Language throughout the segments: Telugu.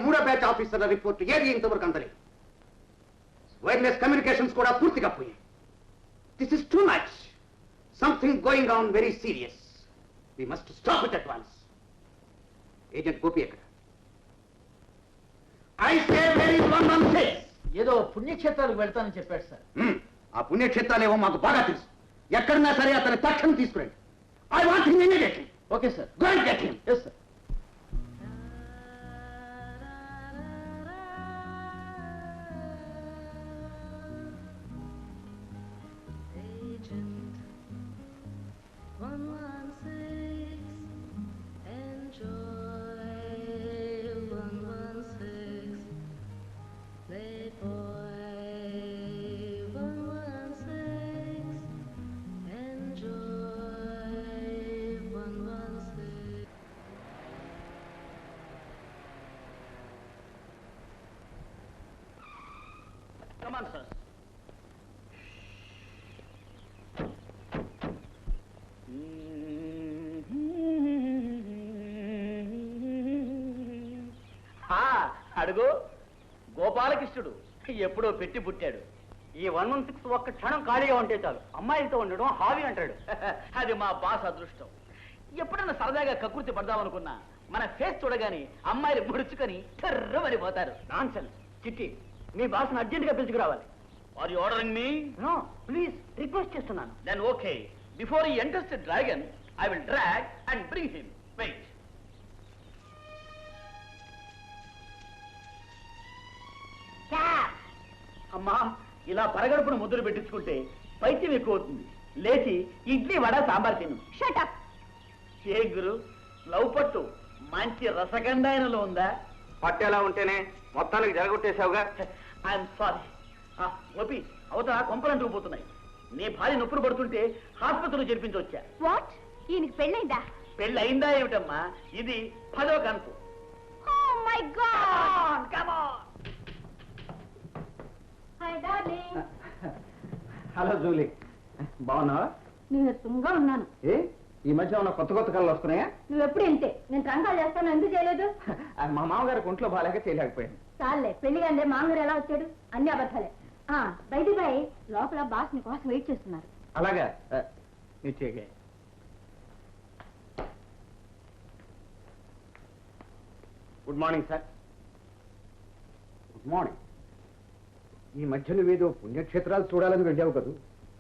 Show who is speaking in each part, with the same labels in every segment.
Speaker 1: మూడో బ్యాచ్ ఆఫీసర్ల రిపోర్ట్ ఏది ఇంతవరకు అందలేదు. వైర్లెస్ కమ్యూనికేషన్స్ కూడా పూర్తిగా పోయాయి. This is too much. Something going on very serious. We must stop it at once. Agent Gopi ఎక్కడ? I say very 116.
Speaker 2: ఏదో పుణ్యక్షేత్రాలకు వెళ్తానని చెప్పాడు సార్.
Speaker 1: ఆ పుణ్యక్షేత్రాలేవో మాకు బాగా తెలుసు. ఎక్కడన్నా సరే అతని తక్షణం తీసుకురండి. I want him immediately.
Speaker 2: Okay sir.
Speaker 1: Go and get him.
Speaker 2: yes sir.
Speaker 1: Come on, sir.
Speaker 2: అడుగు గోపాలకృష్ణుడు ఎప్పుడో పెట్టి పుట్టాడు.
Speaker 3: ఈ 116 ఒక్క క్షణం ఖాళీగా ఉంటే చాలు అమ్మాయిలతో ఉండడం హాబీ అంటాడు.
Speaker 2: అది మా బాస్ అదృష్టం. ఎప్పుడన్నా సరదాగా కకృతి పడదామనుకున్నా మన ఫేస్ చూడగానే అమ్మాయిలు ముడుచుకొని కర్రమని పోతారు.
Speaker 3: నాన్సెన్స్. చిట్టి, మీ బాస్ను అర్జెంట్ గా పిలుచుకురావాలి.
Speaker 2: Are you ordering me?
Speaker 3: No, please request చేస్తున్నాను.
Speaker 2: Then okay. Before he enters the dragon I will drag and bring him. Wait. అమ్మా, ఇలా పరగడుపును ముద్దులు పెట్టించుకుంటే పైత్యం ఎక్కువ అవుతుంది. లేచి ఇడ్లీ వడ సాంబార్ తిను.
Speaker 4: Shut up.
Speaker 2: ఏ గురు, లవ్ పట్టు మంచి రసగండాయనలో ఉందా?
Speaker 3: పట్టేలా ఉంటేనే మొత్తానికి జరగొట్టేశావుగా.
Speaker 2: I'm sorry. గోపి, అవతల కొంపలంటూ పోతున్నాయి. నీ భార్య నొప్పులు పడుతుంటే హాస్పిటల్లో చేర్పించవచ్చా?
Speaker 4: వాట్? ఈయనకి పెళ్ళైందా?
Speaker 2: పెళ్ళి అయిందా ఏమిటమ్మా? ఇది 10వ కనుపు.
Speaker 4: Oh my God!
Speaker 2: Come on.
Speaker 4: Hi darling.
Speaker 1: Hello Julie, బాగున్నావా?
Speaker 4: నీరసంగా ఉన్నాను.
Speaker 1: ఏ ఈ మధ్య ఉన్న కొత్త కొత్త కళ్ళు వస్తున్నాయా?
Speaker 4: నువ్వు ఎప్పుడు ఇంతే. నేను ట్రంకాలు చేస్తాను, ఎందుకు చేయలేదు?
Speaker 1: మా మామగారికి ఒంట్లో బాగాలేక చేయలేకపోయాను.
Speaker 4: చాలే, పెళ్లి కంటే మామగారు ఎలా వచ్చాడు? అన్ని అబద్ధాలే. బయట బాయ్, లోపల బాస్ నీ కోసం వెయిట్ చేస్తున్నారు.
Speaker 1: అలాగా నిశ్చయగా. Good morning sir. Good morning. ఈ మధ్య నువ్వేదో పుణ్యక్షేత్రాలు చూడాలని వెళ్ళావు కదూ,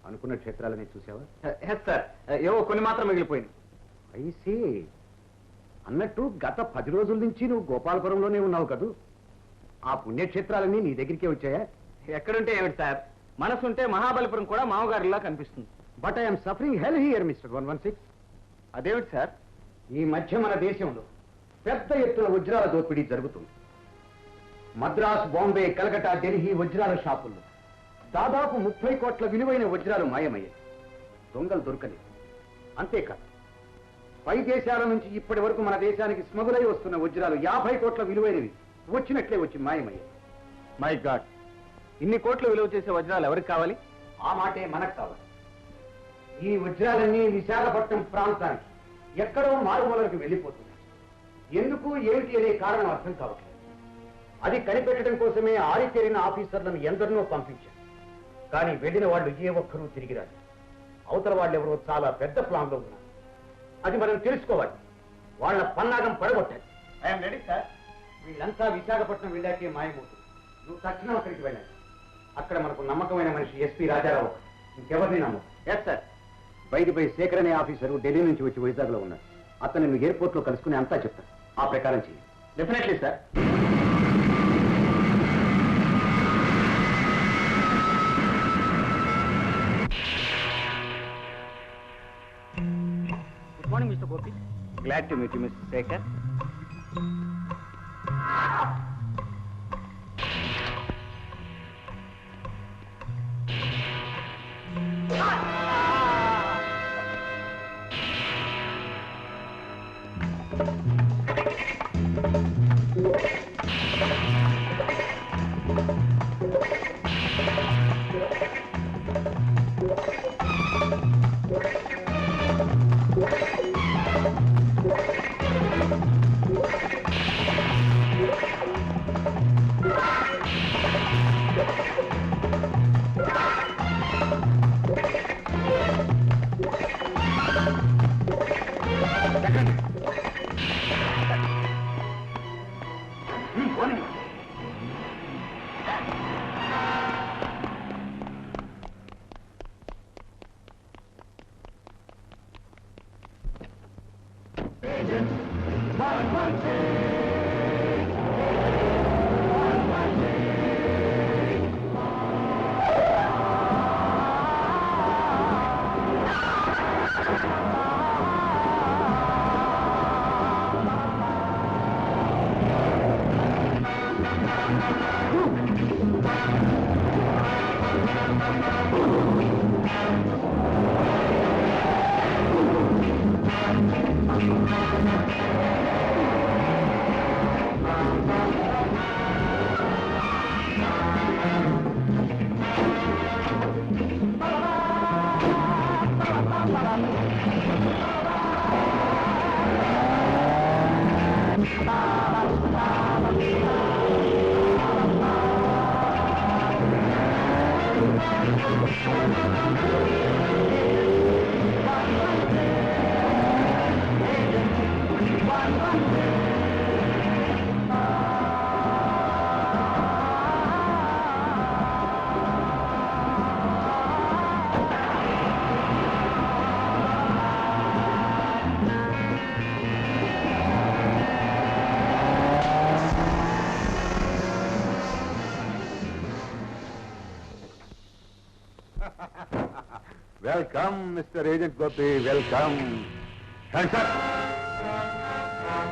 Speaker 1: అనుకున్న క్షేత్రాలని చూసావా? ఎస్ సార్, ఏవో కొన్ని మాత్రం మిగిలిపోయింది. ఐసీ. అన్నట్టు గత 10 రోజుల నుంచి నువ్వు గోపాలపురంలోనే ఉన్నావు కదూ, ఆ పుణ్యక్షేత్రాలన్నీ నీ దగ్గరికే వచ్చాయా? ఎక్కడుంటే ఏమిటి సార్, మనసుంటే మహాబలిపురం కూడా మామగారిలా కనిపిస్తుంది. But I'm suffering hell here mister 116. అదేమిటి సార్? ఈ మధ్య మన దేశంలో పెద్ద ఎత్తున వజ్రాల దోపిడీ జరుగుతుంది. మద్రాస్, బాంబే, కలకటా, ఢిల్లీ వజ్రాల షాపుల్లో దాదాపు 30 కోట్ల విలువైన వజ్రాలు మాయమయ్యాయి. దొంగలు దొరకలేదు. అంతేకాదు, పై దేశాల నుంచి ఇప్పటి వరకు మన దేశానికి స్మగులై వస్తున్న వజ్రాలు 50 కోట్ల విలువైనవి వచ్చినట్లే వచ్చి మాయమయ్యాయి. మై గాడ్, ఇన్ని కోట్ల విలువ చేసే వజ్రాలు ఎవరికి కావాలి? ఆ మాటే మనకు కావాలి. ఈ వజ్రాలన్నీ విశాఖపట్నం ప్రాంతానికి ఎక్కడో మారుమూలకు వెళ్ళిపోతున్నాయి. ఎందుకు ఏమిటి అనే కారణం అర్థం కావట్లేదు. అది కనిపెట్టడం కోసమే ఆరితేరిన ఆఫీసర్లను ఎందరినో పంపించారు. కానీ వెళ్ళిన వాళ్ళు ఏ ఒక్కరూ తిరిగి రాదు. అవతల వాళ్ళు ఎవరో చాలా పెద్ద ప్లాన్లో ఉన్నారు. అది మనం తెలుసుకోవాలి. వాళ్ళ పన్నాగం పడగొట్టాలి. I'm ready sir. వీళ్ళంతా విశాఖపట్నం వెళ్ళాకే మాయమవుతుంది. నువ్వు తక్షణం అక్కడికి వెళ్ళాలి. అక్కడ మనకు నమ్మకమైన మనిషి ఎస్పీ రాజారావు, ఇంకెవరిని నమ్మకం. Yes sir. బయటిపై శేఖర్ అనే ఆఫీసరు ఢిల్లీ నుంచి వచ్చి వైజాగ్లో ఉన్నారు. అతను నువ్వు ఎయిర్పోర్ట్లో కలుసుకుని అంతా చెప్తాను. ఆ ప్రకారం చేయి. Definitely sir.
Speaker 3: Good morning mister Gopi.
Speaker 1: Glad to meet you mister Shekhar.
Speaker 5: Welcome, Mr. Agent Gopi. Welcome. Hands up.